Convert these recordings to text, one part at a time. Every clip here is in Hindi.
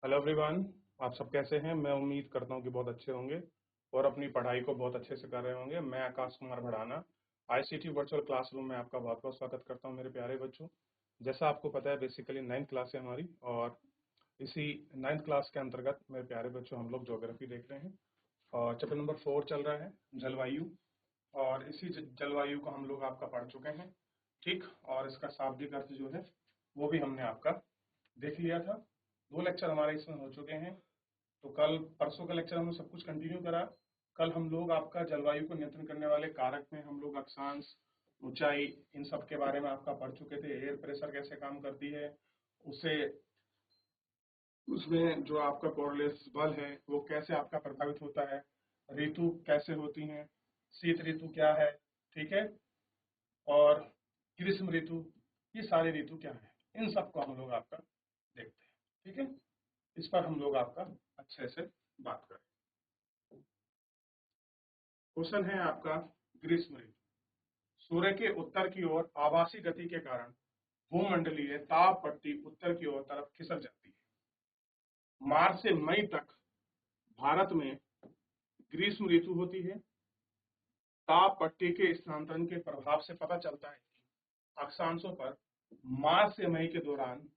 Hello everyone. आप सब कैसे हैं? मैं उम्मीद करता हूं कि बहुत अच्छे होंगे और अपनी पढ़ाई को बहुत अच्छे से कर रहे होंगे। मैं Akash Kumar Bhadana ICT virtual classroom में आपका बहुत बहुत स्वागत करता हूं मेरे प्यारे बच्चों। जैसा आपको पता है, बेसिकली 9th क्लास है हमारी और इसी 9th क्लास के अंतर्गत मेरे प्यारे बच्चों हम लोग ज्योग्राफी देख रहे हैं और चैप्टर नंबर 4 चल रहा है जलवायु। और इसी जलवायु को हम लोग आपका पढ़ चुके हैं, ठीक। और इसका शाब्दिक अर्थ जो है वो भी हमने आपका देख लिया था। 2 लेक्चर हमारे इसमें हो चुके हैं। तो कल परसों का लेक्चर हमने सब कुछ कंटिन्यू करा। कल हम लोग आपका जलवायु को नियंत्रण करने वाले कारक में हम लोग अक्षांश, ऊंचाई, इन सब के बारे में आपका पढ़ चुके थे। एयर प्रेशर कैसे काम करती है, उसे उसमें जो आपका कोरलेस बल है वो कैसे आपका प्रभावित होता है, ऋतु कैसे होती हैं, शीत ऋतु क्या है, ठीक है, और ग्रीष्म ऋतु, ये सारे ऋतु क्या है, इन सबको हम लोग आपका देखते हैं, ठीक है। इस पर हम लोग आपका अच्छे से बात करें। क्वेश्चन है आपका, ग्रीष्म ऋतु। सूर्य के उत्तर की ओर आभासी गति के कारण भूमंडलीय ताप पट्टी उत्तर की ओर तरफ खिसक जाती है। मार्च से मई तक भारत में ग्रीष्म ऋतु होती है। ताप पट्टी के स्थानांतरण के प्रभाव से पता चलता है कि अक्षांशों पर मार्च से मई के दौरान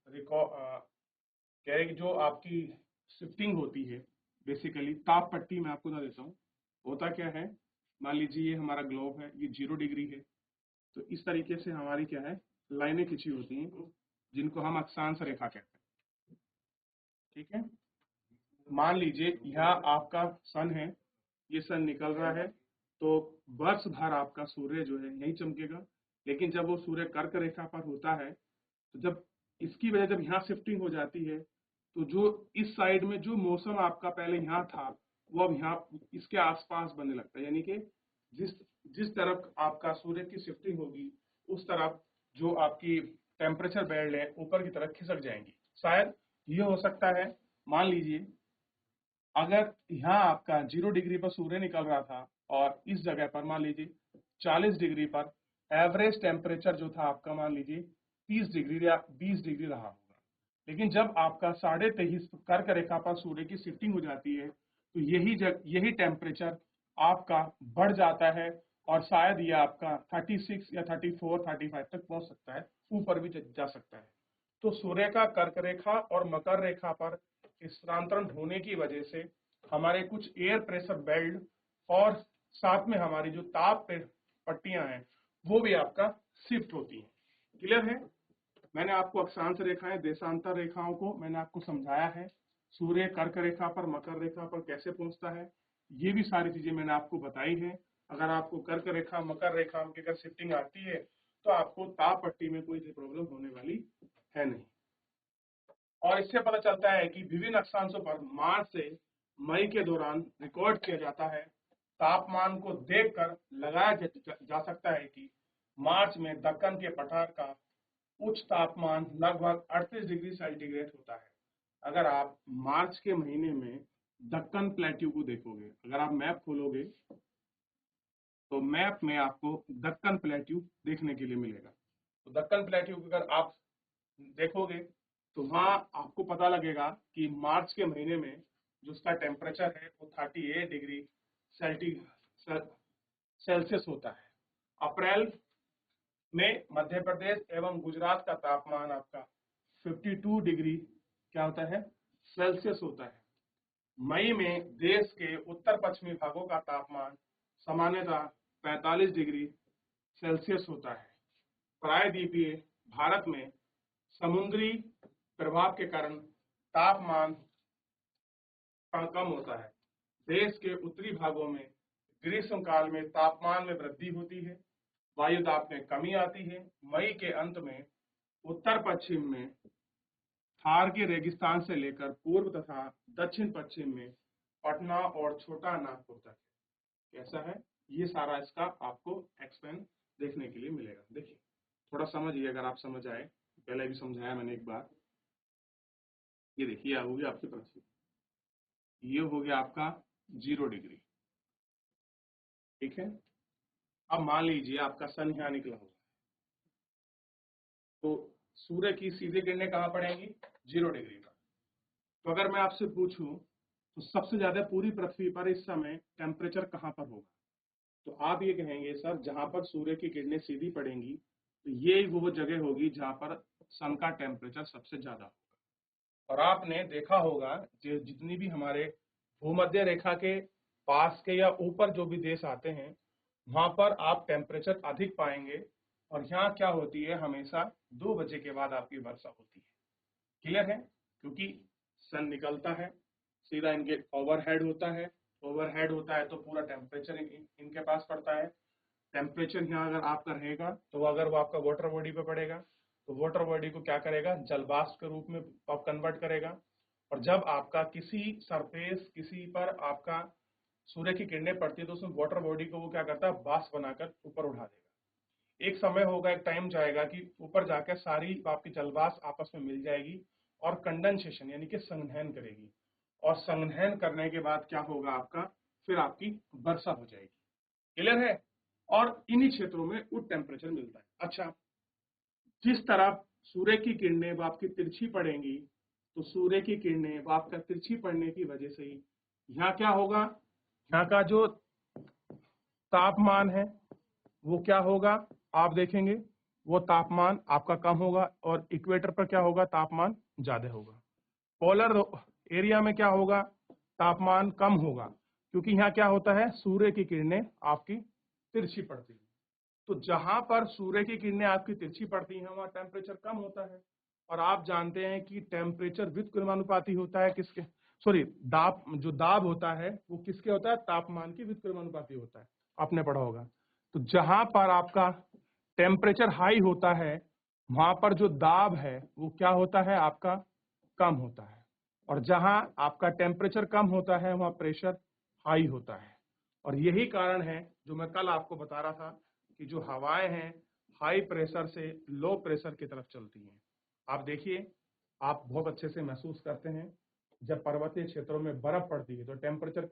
क्या है कि जो आपकी शिफ्टिंग होती है, बेसिकली ताप पट्टी में आपको बता देता हूँ होता क्या है। मान लीजिए ये हमारा ग्लोब है, ये 0 डिग्री है, तो इस तरीके से हमारी क्या है लाइनें खिंची होती हैं जिनको हम अक्षांश रेखा कहते हैं, ठीक है। मान लीजिए यहाँ आपका सन है, ये सन निकल रहा है, तो वर्ष भर आपका सूर्य जो है यही चमकेगा। लेकिन जब वो सूर्य कर्क रेखा पर होता है, तो जब इसकी वजह जब यहाँ शिफ्टिंग हो जाती है, तो जो इस साइड में जो मौसम आपका पहले यहाँ था वो अब यहाँ इसके आसपास बनने लगता है। यानी कि जिस जिस तरफ आपका सूर्य की शिफ्टिंग होगी उस तरफ जो आपकी टेम्परेचर बैंड है ऊपर की तरफ खिसक जाएंगी। शायद ये हो सकता है, मान लीजिए अगर यहाँ आपका 0 डिग्री पर सूर्य निकल रहा था और इस जगह पर मान लीजिए 40 डिग्री पर एवरेज टेम्परेचर जो था आपका मान लीजिए 30 डिग्री या 20 डिग्री रहा होगा। लेकिन जब आपका 23.5 कर्क रेखा पर सूर्य की शिफ्टिंग हो जाती है, तो यही टेम्परेचर आपका बढ़ जाता है और शायद ये आपका 36 या 34, 35 तक पहुंच सकता है, ऊपर भी जा सकता है। तो सूर्य का कर्क रेखा और मकर रेखा पर स्थानांतरण होने की वजह से हमारे कुछ एयर प्रेशर बेल्ट और साथ में हमारी जो ताप पट्टियां हैं वो भी आपका शिफ्ट होती हैं। क्लियर है? मैंने आपको अक्षांश रेखाएं, देशांतर रेखाओं को मैंने आपको समझाया है। सूर्य कर्क रेखा पर, मकर रेखा पर कैसे पहुंचता है, ये भी सारी चीजें मैंने आपको बताई हैं। अगर आपको कर्क रेखा, मकर रेखा की अगर शिफ्टिंग आती है तो आपको ताप पट्टी में कोई प्रॉब्लम होने वाली है नहीं। और इससे पता चलता है कि विभिन्न अक्षांशों पर मार्च से मई के दौरान रिकॉर्ड किया जाता है। तापमान को देखकर लगाया जा सकता है कि मार्च में दक्कन के पठार का उच्च तापमान लगभग 38 डिग्री सेंटीग्रेड होता है। अगर आप मार्च के महीने में दक्कन प्लेट्यू को देखोगे, अगर आप मैप खोलोगे तो मैप में आपको दक्कन प्लेट्यू देखने के लिए मिलेगा। तो दक्कन प्लेट्यू अगर आप देखोगे तो वहां आपको पता लगेगा कि मार्च के महीने में जो उसका टेम्परेचर है वो 38 डिग्री सेल्सियस होता है। अप्रैल में मध्य प्रदेश एवं गुजरात का तापमान आपका 52 डिग्री क्या होता है सेल्सियस होता है। मई में देश के उत्तर पश्चिमी भागों का तापमान सामान्यतः 45 डिग्री सेल्सियस होता है। प्रायद्वीपीय भारत में समुद्री प्रभाव के कारण तापमान कम होता है। देश के उत्तरी भागों में ग्रीष्म काल में तापमान में वृद्धि होती है, वायु दाब में कमी आती है। मई के अंत में उत्तर पश्चिम में थार के रेगिस्तान से लेकर पूर्व तथा दक्षिण पश्चिम में पटना और छोटा नागपुर तक कैसा है, ये सारा इसका आपको एक्सप्लेन देखने के लिए मिलेगा। देखिए थोड़ा समझिए, अगर आप समझ आए, पहले भी समझाया मैंने एक बार। ये देखिए हो गया आपकी पृथ्वी, ये हो गया आपका 0 डिग्री, ठीक है। अब मान लीजिए आपका सन यहाँ निकला हुआ है, तो सूर्य की सीधी किरणें कहाँ पड़ेंगी 0 डिग्री पर। तो अगर मैं आपसे पूछूं तो सबसे ज्यादा पूरी पृथ्वी पर इस समय टेम्परेचर कहाँ पर होगा, तो आप ये कहेंगे सर जहां पर सूर्य की किरणें सीधी पड़ेंगी तो ये वो जगह होगी जहां पर सन का टेम्परेचर सबसे ज्यादा होगा। और आपने देखा होगा जो जितनी भी हमारे भूमध्य रेखा के पास के या ऊपर जो भी देश आते हैं वहां पर आप टेम्परेचर अधिक पाएंगे। और यहाँ क्या होती है, हमेशा 2 बजे के बाद आपकी वर्षा होती है। क्लियर है, क्योंकि सन निकलता है सीधा इनके ओवरहेड होता है, ओवरहेड होता है तो पूरा टेम्परेचर इनके पास पड़ता है। टेम्परेचर यहाँ अगर आपका रहेगा तो अगर वो आपका वाटर बॉडी पे पड़ेगा तो वाटर बॉडी को क्या करेगा, जलवाष्प के रूप में कन्वर्ट करेगा। और जब आपका किसी सरफेस किसी पर आपका सूर्य की किरणें पड़ती है तो उसमें वाटर बॉडी को वो क्या करता है, वाष्प बनाकर ऊपर उठा देगा। एक समय होगा, एक टाइम जाएगा कि ऊपर जाकर सारी आपकी जलवाष्प आपस में मिल जाएगी और कंडेंसेशन यानी कि संघनन करेगी। और संघनन करने के बाद क्या होगा आपका, फिर आपकी वर्षा हो जाएगी। क्लियर है। और इन्हीं क्षेत्रों में उच्च टेम्परेचर मिलता है। अच्छा, जिस तरफ सूर्य की किरणें वो आपकी तिरछी पड़ेंगी तो सूर्य की किरणें वो आपका तिरछी पड़ने की वजह से ही यहाँ क्या होगा, यहाँ का जो तापमान है वो क्या होगा, आप देखेंगे वो तापमान आपका कम होगा और इक्वेटर पर क्या होगा, तापमान ज्यादा होगा। पोलर एरिया में क्या होगा, तापमान कम होगा, क्योंकि यहाँ क्या होता है, सूर्य की किरणें आपकी तिरछी पड़ती है। तो जहां पर सूर्य की किरणें आपकी तिरछी पड़ती हैं वहां टेम्परेचर कम होता है। और आप जानते हैं कि टेम्परेचर व्युत्क्रमानुपाती होता है किसके, सॉरी दाब, जो दाब होता है वो किसके होता है, तापमान की व्युत्क्रमानुपाती होता है, आपने पढ़ा होगा। तो जहां पर आपका टेम्परेचर हाई होता है वहां पर जो दाब है वो क्या होता है, आपका कम होता है। और जहां आपका टेम्परेचर कम होता है वहां प्रेशर हाई होता है। और यही कारण है जो मैं कल आपको बता रहा था कि जो हवाएं हैं हाई प्रेशर से लो प्रेशर की तरफ चलती हैं। आप देखिए, आप बहुत अच्छे से महसूस करते हैं जब पर्वतीय क्षेत्रों में बर्फ पड़ती है तो टेम्परेचर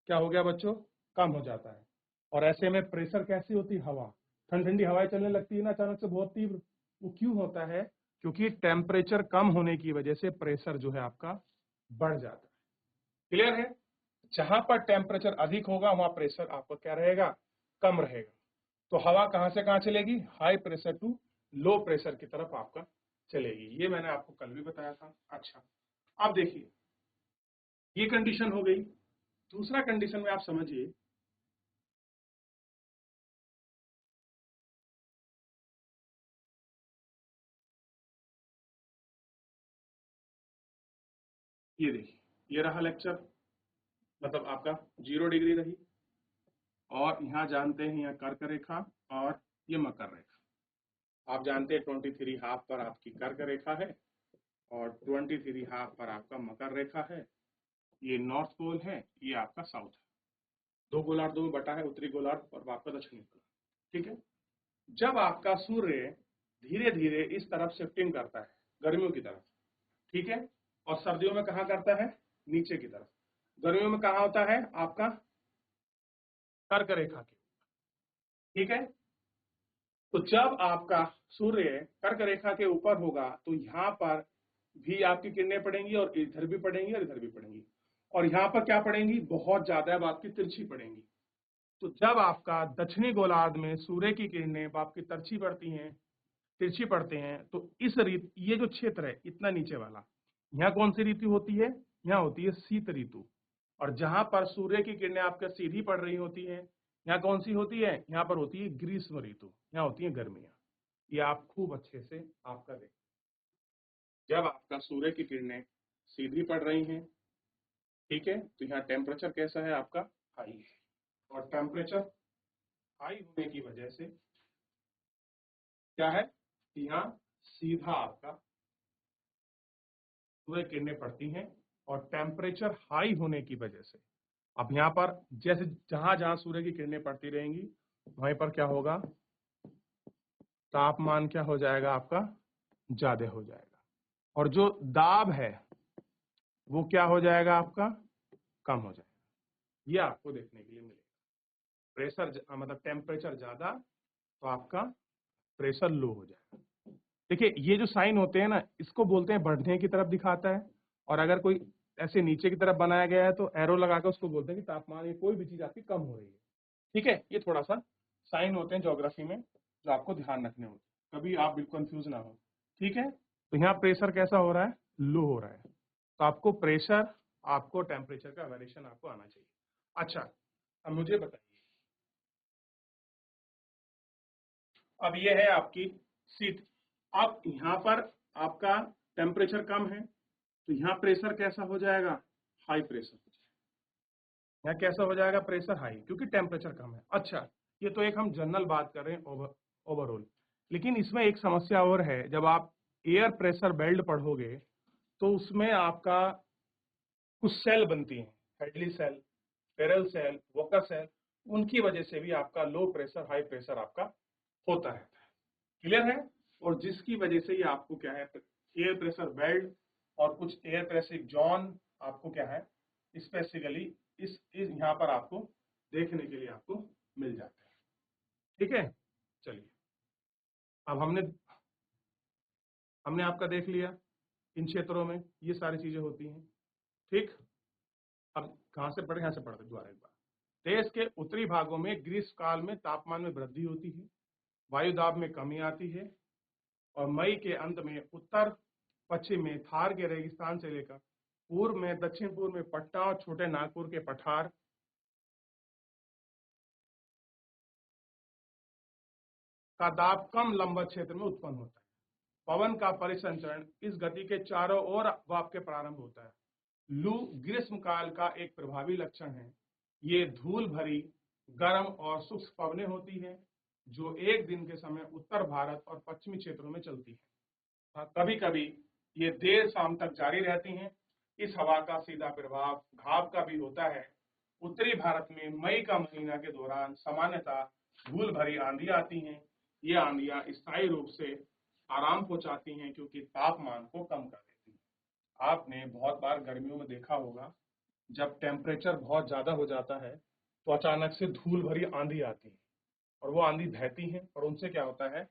क्या हो गया बच्चों, कम हो जाता है। और ऐसे में प्रेशर कैसी होती है, हवा ठंडी ठंडी हवाएं चलने लगती है ना अचानक से बहुत तीव्र। वो क्यों होता है, क्योंकि टेम्परेचर कम होने की वजह से प्रेशर जो है आपका बढ़ जाता है। क्लियर है। जहां पर टेम्परेचर अधिक होगा वहां प्रेशर आपका क्या रहेगा, कम रहेगा। तो हवा कहां से कहां चलेगी, high pressure to low pressure की तरफ आपका चलेगी। ये मैंने आपको कल भी बताया था। अच्छा, अब देखिए ये कंडीशन हो गई। दूसरा कंडीशन में आप समझिए, ये देखिए ये रहा लेक्चर, मतलब आपका 0 डिग्री रही। और यहाँ जानते हैं यहाँ कर्क रेखा और ये मकर रेखा। आप जानते हैं 23 हाफ पर आपकी कर्क रेखा है और 23 हाफ पर आपका मकर रेखा है। ये नॉर्थ पोल है, ये आपका साउथ है। 2 गोलार्ध में बटा है, उत्तरी गोलार्ध और आपका दक्षिणी गोलार्ध। ठीक है। जब आपका सूर्य धीरे धीरे इस तरफ शिफ्टिंग करता है गर्मियों की तरफ, ठीक है, और सर्दियों में कहा करता है, नीचे की तरफ। गर्मियों में कहा होता है आपका कर्क रेखा के, ठीक है। तो जब आपका सूर्य कर्क रेखा के ऊपर होगा तो यहाँ पर भी आपकी किरणें पड़ेंगी और इधर भी पड़ेंगी और इधर भी पड़ेंगी। और यहाँ पर क्या पड़ेंगी, बहुत ज्यादा अब आपकी तिरछी पड़ेंगी। तो जब आपका दक्षिणी गोलार्ध में सूर्य की किरणें आपकी तिरछी पड़ती हैं, तिरछी पड़ते हैं, तो इस ऋतु, ये जो क्षेत्र है इतना नीचे वाला, यहाँ कौन सी ऋतु होती है, यहाँ होती है शीत ऋतु। और जहां पर सूर्य की किरणें आपके सीधी पड़ रही होती हैं, यहाँ कौन सी होती है, यहाँ पर होती है ग्रीष्म ऋतु, यहाँ होती है गर्मियां। ये आप खूब अच्छे से आपका देखें, जब आपका सूर्य की किरणें सीधी पड़ रही हैं, ठीक है, तो यहाँ टेम्परेचर कैसा है आपका, हाई है। और टेम्परेचर हाई होने की वजह से क्या है कि यहाँ सीधा आपका सूर्य किरणें पड़ती हैं। और टेम्परेचर हाई होने की वजह से अब यहाँ पर जैसे जहां जहां सूर्य की किरणें पड़ती रहेंगी वहीं पर क्या होगा, तापमान क्या हो जाएगा आपका, ज्यादा हो जाएगा। और जो दाब है वो क्या हो जाएगा आपका, कम हो जाएगा। ये आपको देखने के लिए मिलेगा। प्रेशर मतलब टेम्परेचर ज्यादा तो आपका प्रेशर लो हो जाएगा। देखिए ये जो साइन होते हैं ना, इसको बोलते हैं बढ़ने की तरफ दिखाता है और अगर कोई ऐसे नीचे की तरफ बनाया गया है तो एरो लगा के उसको बोलते हैं कि तापमान या कोई भी चीज आपकी कम हो रही है। ठीक है, ये थोड़ा सा साइन होते हैं ज्योग्राफी में जो आपको ध्यान रखने होते हैं, कभी आप बिल्कुल कंफ्यूज ना हो। ठीक है, तो यहाँ प्रेशर कैसा हो रहा है, लो हो रहा है, तो आपको प्रेशर, आपको टेम्परेचर का वेरिएशन आपको आना चाहिए। अच्छा, अब मुझे बताइए, अब ये है आपकी शीट, अब यहाँ पर आपका टेम्परेचर कम है तो यहाँ प्रेशर कैसा हो जाएगा, हाई प्रेशर हो जाएगा। यहाँ कैसा हो जाएगा, प्रेशर हाई, क्योंकि टेम्परेचर कम है। अच्छा, ये तो एक हम जनरल बात कर रहे हैं ओवरऑल, लेकिन इसमें एक समस्या और है, जब आप एयर प्रेशर बेल्ट पढ़ोगे तो उसमें आपका कुछ सेल बनती हैं, हेडली सेल, पेरल सेल, वोकर सेल, उनकी वजह से भी आपका लो प्रेशर हाई प्रेशर आपका होता रहता है। क्लियर है, और जिसकी वजह से ये आपको क्या है, एयर प्रेशर बेल्ट और कुछ एयर प्रेशर जोन आपको क्या है स्पेसिफिकली इस यहाँ पर आपको देखने के लिए आपको मिल जाते हैं। ठीक है, चलिए, अब हमने आपका देख लिया, इन क्षेत्रों में ये सारी चीजें होती हैं। ठीक, अब कहां से पढ़े, यहाँ से पढ़ते दोबारा एक बार। देश के उत्तरी भागों में ग्रीष्म काल में तापमान में वृद्धि होती है, वायु दाब में कमी आती है, और मई के अंत में उत्तर पश्चिम में थार के रेगिस्तान से लेकर पूर्व में दक्षिण पूर्व में पटना और छोटे नागपुर के पठार का दाब कम लंबवत क्षेत्र में उत्पन्न होता है। पवन का परिसंचरण इस गति के चारों ओर वाप के प्रारंभ होता है। लू ग्रीष्म काल का एक प्रभावी लक्षण है। ये धूल भरी, गर्म और शुष्क पवनें होती हैं जो एक दिन के समय उत्तर भारत और पश्चिमी क्षेत्रों में चलती हैं। कभी कभी ये देर शाम तक जारी रहती हैं। इस हवा का सीधा प्रभाव घाव का भी होता है। उत्तरी भारत में मई का महीना के दौरान सामान्यतः धूल भरी आंधी आती हैं। ये आंधियां स्थायी रूप से आराम पहुंचाती हैं क्योंकि तापमान को कम कर देती हैं। आपने बहुत बार गर्मियों में देखा होगा, जब टेम्परेचर बहुत ज्यादा हो जाता है तो अचानक से धूल भरी आंधी आती है और वो आंधी बहती है और उनसे क्या होता है,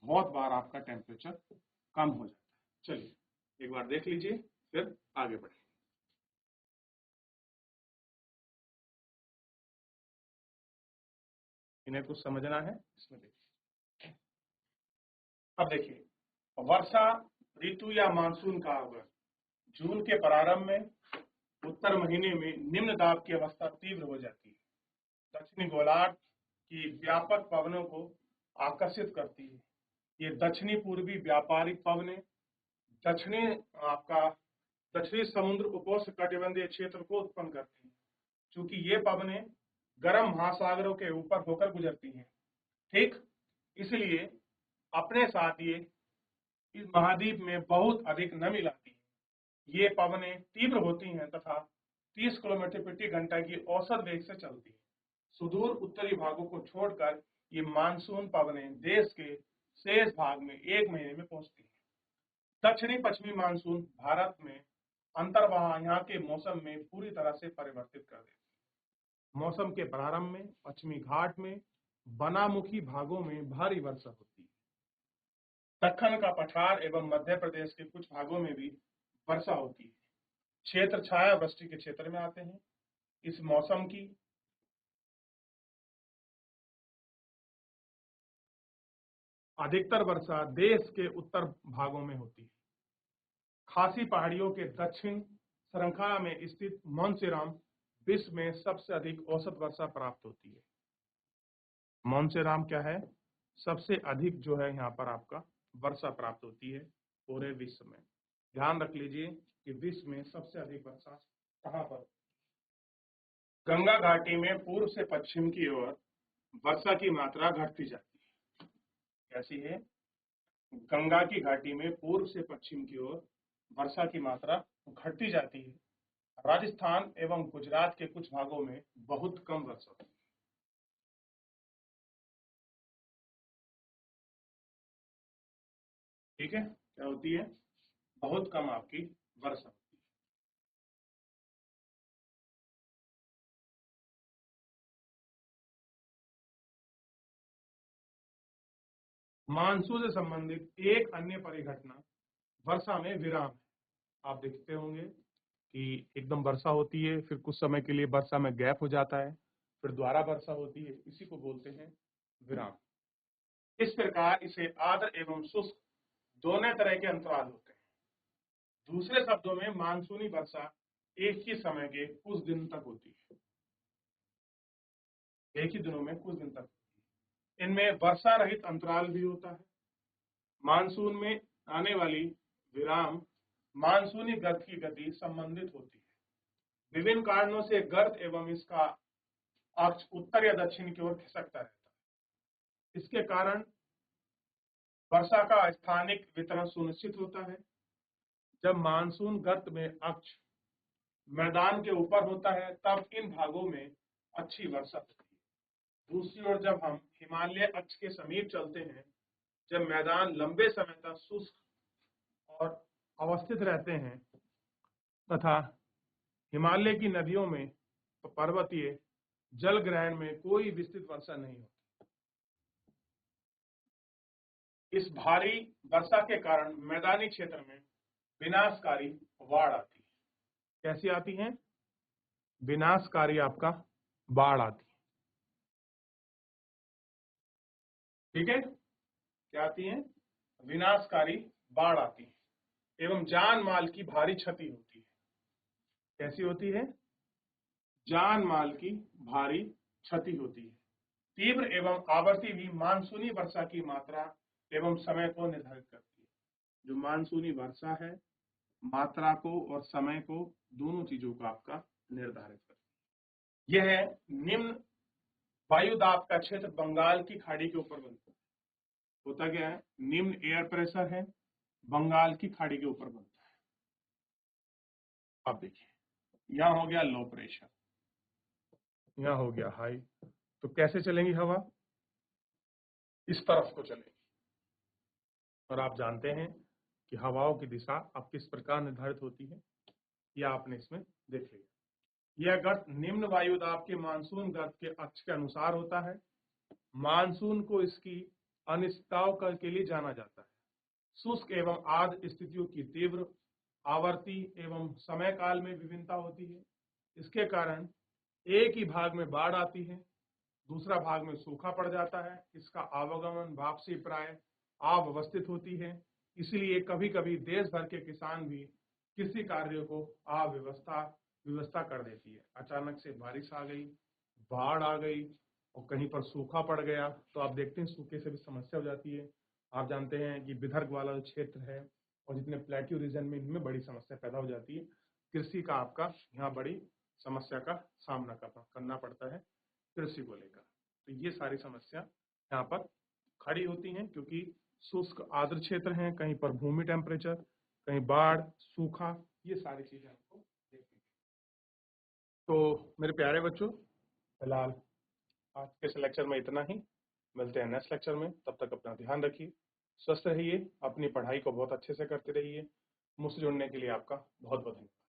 बहुत बार आपका टेम्परेचर कम हो जाता है। चलिए एक बार देख लीजिए, फिर आगे बढ़े। इन्हें कुछ समझना है, इसमें देखिए। अब देखिए, वर्षा ऋतु या मानसून का आगमन जून के प्रारंभ में उत्तर महीने में निम्न दाब की अवस्था तीव्र हो जाती है। दक्षिणी गोलार्ध की व्यापक पवनों को आकर्षित करती है। ये दक्षिणी पूर्वी व्यापारिक पवनें दक्षिणी आपका दक्षिणी समुद्र उपोष्ण कटिबंधीय क्षेत्र को उत्पन्न करती हैं। क्योंकि ये पवनें गर्म महासागरों के ऊपर होकर गुजरती हैं, ठीक, इसलिए अपने साथ ये इस महाद्वीप में बहुत अधिक नमी लाती है। ये पवनें तीव्र होती हैं तथा 30 किलोमीटर प्रति घंटा की औसत वेग से चलती है। सुदूर उत्तरी भागों को छोड़कर ये मानसून पवनें देश के शेष भाग में एक महीने में पहुंचती हैं। दक्षिणी पश्चिमी मानसून भारत में अंतर्वाह यहाँ के मौसम में पूरी तरह से परिवर्तित कर देती है। मौसम के प्रारंभ में पश्चिमी घाट में बनामुखी भागों में भारी वर्षा होती है। दक्कन का पठार एवं मध्य प्रदेश के कुछ भागों में भी वर्षा होती है। क्षेत्र छाया वृष्टि के क्षेत्र में आते हैं। इस मौसम की अधिकतर वर्षा देश के उत्तर भागों में होती है। खासी पहाड़ियों के दक्षिण श्रृंखला में स्थित मानसेराम विश्व में सबसे अधिक औसत वर्षा प्राप्त होती है। मानसेराम क्या है, सबसे अधिक जो है यहाँ पर आपका वर्षा प्राप्त होती है पूरे विश्व में। ध्यान रख लीजिए कि विश्व में सबसे अधिक वर्षा कहाँ पर। गंगा घाटी में पूर्व से पश्चिम की ओर वर्षा की मात्रा घटती जाती है। कैसी है, गंगा की घाटी में पूर्व से पश्चिम की ओर वर्षा की मात्रा घटती जाती है। राजस्थान एवं गुजरात के कुछ भागों में बहुत कम वर्षा होती है। ठीक है, क्या होती है, बहुत कम आपकी वर्षा होती है। मानसून से संबंधित एक अन्य परिघटना वर्षा में विराम है। आप देखते होंगे कि एकदम वर्षा होती है, फिर कुछ समय के लिए वर्षा में गैप हो जाता है, फिर दोबारा वर्षा होती है, इसी को बोलते हैं विराम। इस प्रकार इसे आर्द्र एवं शुष्क दोनों तरह के अंतराल होते हैं। दूसरे शब्दों में मानसूनी वर्षा एक ही समय के कुछ दिन तक होती है, एक ही दिनों में कुछ दिन तक होती है। इनमें वर्षा रहित अंतराल भी होता है। मानसून में आने वाली विराम मानसूनी गर्त की गति संबंधित होती है। विभिन्न कारणों से गर्त एवं इसका अक्ष उत्तर या दक्षिण की ओर खिसकता रहता है। इसके कारण वर्षा का स्थानिक वितरण सुनिश्चित होता है। जब मानसून गर्त में अक्ष मैदान के ऊपर होता है तब इन भागों में अच्छी वर्षा होती है। दूसरी ओर जब हम हिमालय अक्ष के समीप चलते हैं, जब मैदान लंबे समय तक शुष्क और अवस्थित रहते हैं तथा हिमालय की नदियों में तो पर्वतीय जल ग्रहण में कोई विस्तृत वर्षा नहीं होती। इस भारी वर्षा के कारण मैदानी क्षेत्र में विनाशकारी बाढ़ आती है। कैसी आती है? विनाशकारी आपका बाढ़ आती है। ठीक है, क्या आती है? विनाशकारी बाढ़ आती है एवं जान माल की भारी क्षति होती है। कैसी होती है? जान माल की भारी क्षति होती है। तीव्र एवं आवर्ती भी मानसूनी वर्षा की मात्रा एवं समय को निर्धारित करती है। जो मानसूनी वर्षा है, मात्रा को और समय को, दोनों चीजों का आपका निर्धारित करती है। यह निम्न वायुदाब का क्षेत्र बंगाल की खाड़ी के ऊपर बनता है। होता क्या है? निम्न एयर प्रेशर है, बंगाल की खाड़ी के ऊपर बनता है। अब देखिए, यहां हो गया लो प्रेशर, यहां हो गया हाई। तो कैसे चलेंगी हवा? इस तरफ को चलेगी। और आप जानते हैं कि हवाओं की दिशा अब किस प्रकार निर्धारित होती है, यह आपने इसमें देख लिया। यह गर्त निम्न वायुदाब के मानसून गर्त के अक्ष के अनुसार होता है। मानसून को इसकी अनिश्चितताओं के लिए जाना जाता है। शुष्क एवं आर्द्र स्थितियों की तीव्र, आवर्ती एवं समय काल में विभिन्नता होती है। इसके कारण एक ही भाग में बाढ़ आती है, दूसरा भाग में सूखा पड़ जाता है। इसका आवागमन वापसी प्राय अव्यवस्थित होती है। इसलिए कभी कभी देश भर के किसान भी कृषि कार्यों को व्यवस्था कर देती है। अचानक से बारिश आ गई, बाढ़ आ गई और कहीं पर सूखा पड़ गया, तो आप देखते हैं सूखे से भी समस्या हो जाती है। आप जानते हैं कि विदर्भ वाला जो क्षेत्र है और जितने प्लेट्यू रीजन में, इनमें बड़ी समस्या पैदा हो जाती है। कृषि का आपका यहाँ बड़ी समस्या का सामना करना पड़ता है कृषि को लेकर। तो ये सारी समस्या यहाँ पर खड़ी होती हैं, क्योंकि शुष्क आर्द्र क्षेत्र हैं, कहीं पर भूमि टेम्परेचर, कहीं बाढ़, सूखा, ये सारी चीजें हमको देखनी है। तो मेरे प्यारे बच्चों, फिलहाल आज के इस लेक्चर में इतना ही। मिलते हैं नेक्स्ट लेक्चर में। तब तक अपना ध्यान रखिए, स्वस्थ रहिए, अपनी पढ़ाई को बहुत अच्छे से करते रहिए। मुझसे जुड़ने के लिए आपका बहुत बहुत धन्यवाद।